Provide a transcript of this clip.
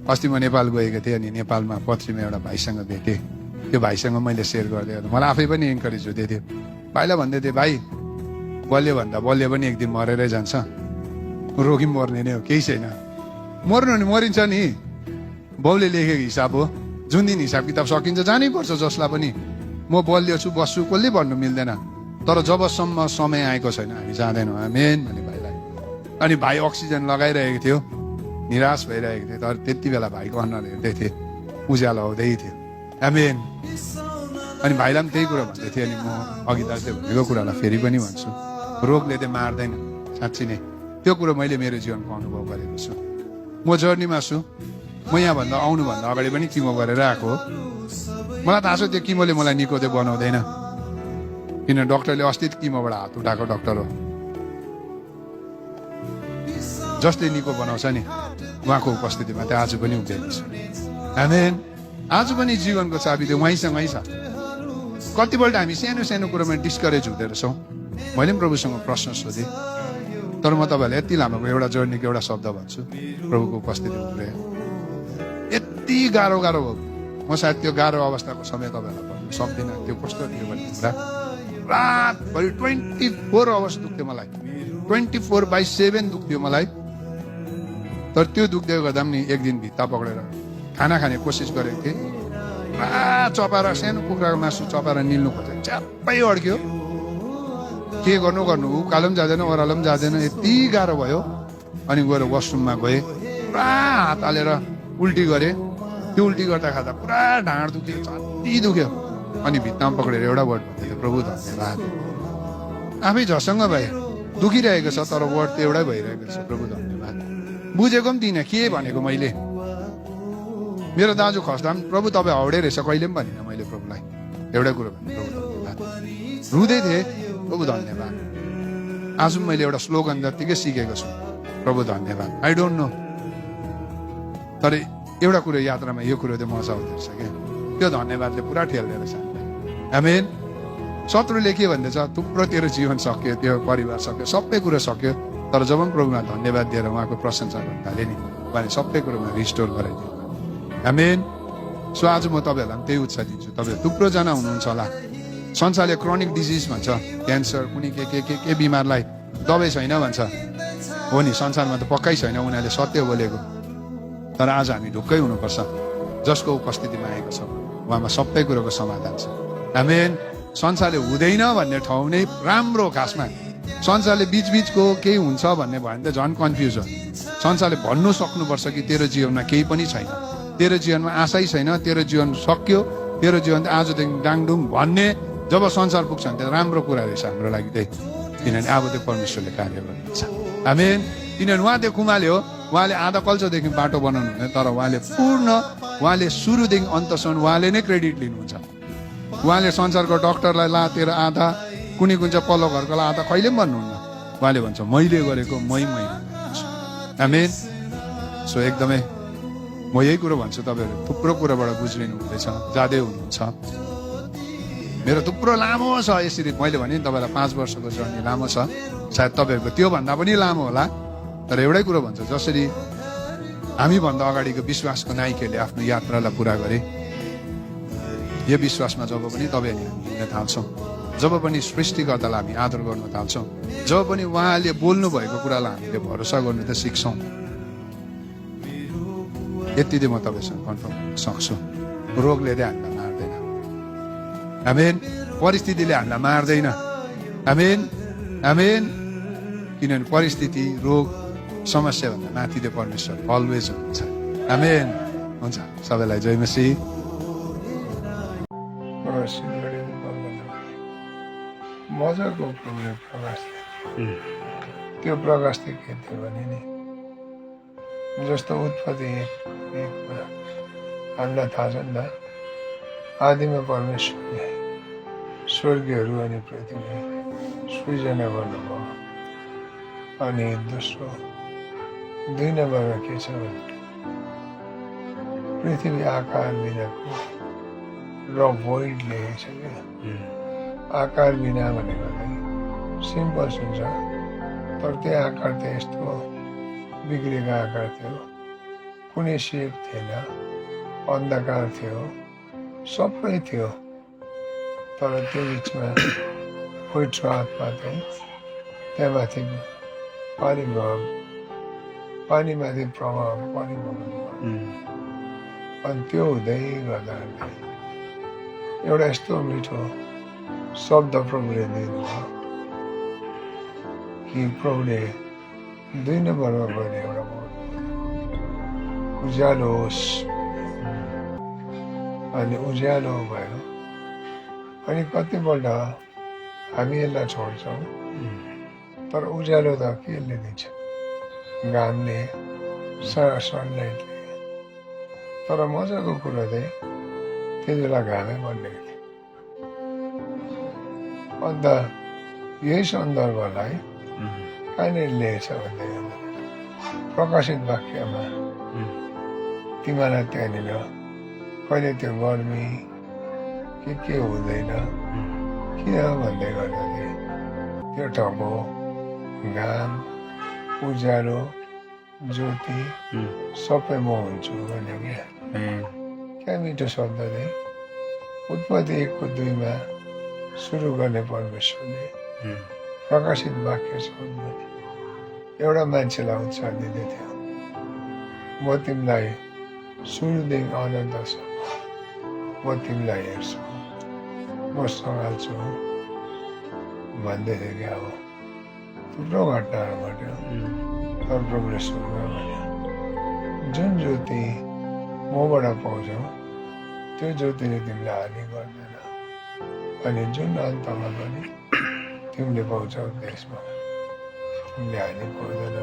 अस्ति म नेपाल गएको थिएँ अनि नेपालमा पत्रीमा एउटा भाइसँग भेटेँ। त्यो भाइसँग मैले सेयर गर्दै मलाई आफै पनि इन्करेज हुँदै थियो। भाइलाई भन्दै थिएँ, भाइ बलियो भन्दा बलियो पनि एक दिन मरेरै जान्छ, रोगी मर्ने नै हो, केही छैन। मर्नु नि मरिन्छ नि, बाउले लेखेको हिसाब हो। जुन दिन हिसाब किताब सकिन्छ जानै पर्छ जसलाई पनि। म बलियो छु बस्छु कसले भन्नु मिल्दैन, तर जबसम्म समय आएको छैन हामी जाँदैनौँ। आमेन भने भाइलाई। अनि भाइ अक्सिजन लगाइरहेको थियो, निराश भइरहेको थियो, तर त्यति बेला भाइको अनुहार हेर्दै थिएँ, उज्यालो आउँदै थियो। आमेन। अनि भाइलाई पनि त्यही कुरा भन्दै थिएँ। अनि म अघि दाजुले भनेको कुरालाई फेरि पनि भन्छु, रोगले चाहिँ मार्दैन, साँच्ची नै त्यो कुरो मैले मेरो जीवनको अनुभव गरेको छु। म जर्नीमा छु। म यहाँभन्दा आउनुभन्दा अगाडि पनि किमो गरेर आएको हो। मलाई थाहा छ त्यो किमोले मलाई निको चाहिँ बनाउँदैन, किन डक्टरले अस्ति किमोबाट हात उठाएको डक्टर हो। जसले निको बनाउँछ नि उहाँको उपस्थितिमा चाहिँ आज पनि उभिएको छु। आमेन। आज पनि जीवनको चाबी चाहिँ उहाँसँगै छ। कतिपल्ट हामी सानो सानो कुरोमा डिस्करेज हुँदो रहेछौँ। मैले पनि प्रभुसँग प्रश्न सोधेँ, तर म तपाईँहरूलाई यति लामोको एउटा जर्नीको एउटा शब्द भन्छु, प्रभुको उपस्थिति उभिरह्यो। यति गाह्रो हो। म सायद त्यो गाह्रो अवस्थाको समय तपाईँहरूलाई भन्नु सक्दिनँ, त्यो कस्तो थियो भन्ने कुरा। रातभरि 24 आवर्स दुख्थ्यो मलाई, 24/7 दुख्थ्यो मलाई। तर त्यो दुख्दै गर्दा पनि एक दिन भित्ता पक्रेर खाना खाने कोसिस गरेको थिएँ। चपाएर सानो कुखुराको मासु चपाएर निल्नु खोज्छ, च्याप्पै अड्क्यो। के गर्नु उकालो पनि जाँदैन ओह्रालो पनि जाँदैन, यति गाह्रो भयो। अनि गएर वासरुममा गएँ, पुरा हात हालेर उल्टी गरेँ। त्यो उल्टी गर्दा खाँदा पुरा ढाँड दुख्यो, छाती दुख्यो। अनि भित्तामा पक्रेर एउटा वर्ड भन्दै थियो, प्रभु धन्यवाद। आफै झसङ्ग भए, दुखिरहेको छ तर वर्ड त एउटै भइरहेको छ, प्रभु धन्यवाद। बुझेको पनि थिइनँ के भनेको मैले। मेरो दाजु खस्दा पनि प्रभु तपाईँ हाउडे रहेछ कहिले पनि भनिनँ मैले प्रभुलाई। एउटै कुरो भने प्रभु धन्यवाद। रुँदै थिएँ, प्रभु धन्यवाद। आज मैले एउटा स्लोगन जत्तिकै सिकेको छु, प्रभु धन्यवाद। आई डोन्ट नो, तर एउटा कुरो यात्रामा यो कुरो चाहिँ मजा आउँदो रहेछ क्या, त्यो धन्यवादले पुरा ठेल्दो रहेछ। आमेन। शत्रुले के भन्दैछ, थुप्रो तेरो जीवन सक्यो, त्यो परिवार सक्यो, सबै कुरो सक्यो, तर जब पनि प्रभुमा धन्यवाद दिएर उहाँको प्रशंसा गर्न थालेँ नि, उहाँले सबै कुरोमा रिस्टोर गराइदिनु। आमेन। सो आज म तपाईँहरूलाई पनि त्यही उत्साह दिन्छु। तपाईँहरू थुप्रोजना हुनुहुन्छ होला, संसारले क्रोनिक डिजिज भन्छ, क्यान्सर कुनै के बिमारलाई दबाई छैन भन्छ। हो नि, संसारमा त पक्कै छैन, उनीहरूले सत्य बोलेको। तर आज हामी ढुक्कै हुनुपर्छ, जसको उपस्थितिमा आएको छ उहाँमा सबै कुरोको समाधान छ। आमेन। संसारले हुँदैन भन्ने ठाउँ नै राम्रो। खासमा संसारले बिचबिचको केही हुन्छ भन्ने भयो भने त झन् कन्फ्युज हो। संसारले भन्नु सक्नुपर्छ कि तेरो जीवनमा केही पनि छैन, तेरो जीवनमा आशै छैन, तेरो जीवन सक्यो, तेरो जीवन आजदेखि डाङडुङ भन्ने जब संसार पुग्छ भने त्यो राम्रो कुरा रहेछ हाम्रो लागि त्यही। किनभने अब त्यो परमेश्वरले कार्य गर्नुहुन्छ। आमेन। किनभने उहाँ त्यो कुमाले हो, उहाँले आधा कल्चरदेखि बाटो बनाउनु हुने, तर उहाँले सुरुदेखि अन्तसम्म उहाँले नै क्रेडिट लिनुहुन्छ। उहाँले संसारको डक्टरलाई तेरो आधा, कुनै चाहिँ पल्लो घरकोलाई आधा कहिले पनि भन्नुहुन्न। उहाँले भन्छ मैले गरेको मै भन्छु। आमेन। सो एकदमै म यही कुरो भन्छु, तपाईँहरू थुप्रो कुरोबाट गुज्रिनु हुँदैछ, जाँदै हुनुहुन्छ। मेरो थुप्रो लामो छ यसरी, मैले भने नि तपाईँलाई 5 वर्षको जर्नी लामो छ, सायद तपाईँहरूको त्योभन्दा पनि लामो होला। तर एउटै कुरो भन्छ, जसरी हामीभन्दा अगाडिको विश्वासको नायकहरूले आफ्नो यात्रालाई पुरा गरे, यो विश्वासमा जब पनि तपाईँहरूले हामी हिँड्न थाल्छौँ, जब पनि सृष्टिकर्तालाई हामी आदर गर्न थाल्छौँ, जब पनि उहाँले बोल्नु भएको कुरालाई हामीले भरोसा गर्नु त सिक्छौँ, यति चाहिँ म तपाईँसँग कन्फर्म गर्न सक्छु, रोगले चाहिँ हामीलाई मार्दैन। आमेन। परिस्थितिले हामीलाई मार्दैन। आमेन। आमेन। किनभने परिस्थिति, रोग, समस्या भन्दा माथि त्यो परमेश्वर अलवेज हुनुहुन्छ। आमेन। हुन्छ, सबैलाई जय मसीह। मजाको प्रकाश थियो। त्यो प्रकाश चाहिँ के थियो भने नि, जस्तो उत्पत्ति एक कुरा हामीलाई थाहा छ नि त, आदिमा परमेश्वरले स्वर्गीयहरू अनि पृथ्वी सृजना गर्नुभयो। अनि दोस्रो 2 नम्बरमा के छ भने पृथ्वी आकार बिनाको र भोइड लेखेको छ क्या। आकार बिना भनेको चाहिँ सिम्पल सुन्छ, तर त्यो आकार त यस्तो बिग्रेको आकार थियो। कुनै सेप थिएन, अन्धकार थियो, सबै थियो। तर त्यो बिचमा पवित्र आत्मा चाहिँ त्यहाँमाथि पानीमाथि प्रभाव परिभ्रमण गर्यो। अनि त्यो हुँदै गर्दा एउटा यस्तो मिठो शब्द प्रभुले दिनुभयो कि प्रभुले 2 नम्बरमा गएर एउटा उज्यालो होस्, अनि उज्यालो भयो। अनि कतिपल्ट हामी यसलाई छोड्छौँ, तर उज्यालो त केले दिन्छ? घामले, सनलाइटले। तर मजाको कुरो चाहिँ त्यति बेला घामै बनिएको थियो। अन्त यही सन्दर्भलाई कहाँनिर लिएछ भन्दाखेरि प्रकाशित वाक्यमा तिमीलाई त्यहाँनिर कहिले त्यो गर्मी के हुँदैन। किन भन्दै गर्दाखेरि त्यो ठाउँको घाम, उज्यालो, ज्योति सबै म हुन्छु भन्यो क्या मिठो शब्द चाहिँ उत्पत्ति 1:2 सुरु गर्ने परमेश्वरले प्रकाशित वाक्य शब्दले एउटा मान्छेलाई उत्साह दिँदै थियो, म तिमीलाई सुरुदेखि अनन्तसम्म म तिमीलाई हेर्छु, म सँगाल्छु भन्दै थियो क्या। अब थुप्रो घटनाहरू घट्यो, तर प्रभुले सुन्नु भन्यो जुन ज्योति मबाट पाउँछौ त्यो ज्योतिले तिमीलाई हानि गर्दैन, अनि जुन अन्तमा पनि तिमीले पाउँछौ त्यसमा तिमीले हानि पाउँदैन।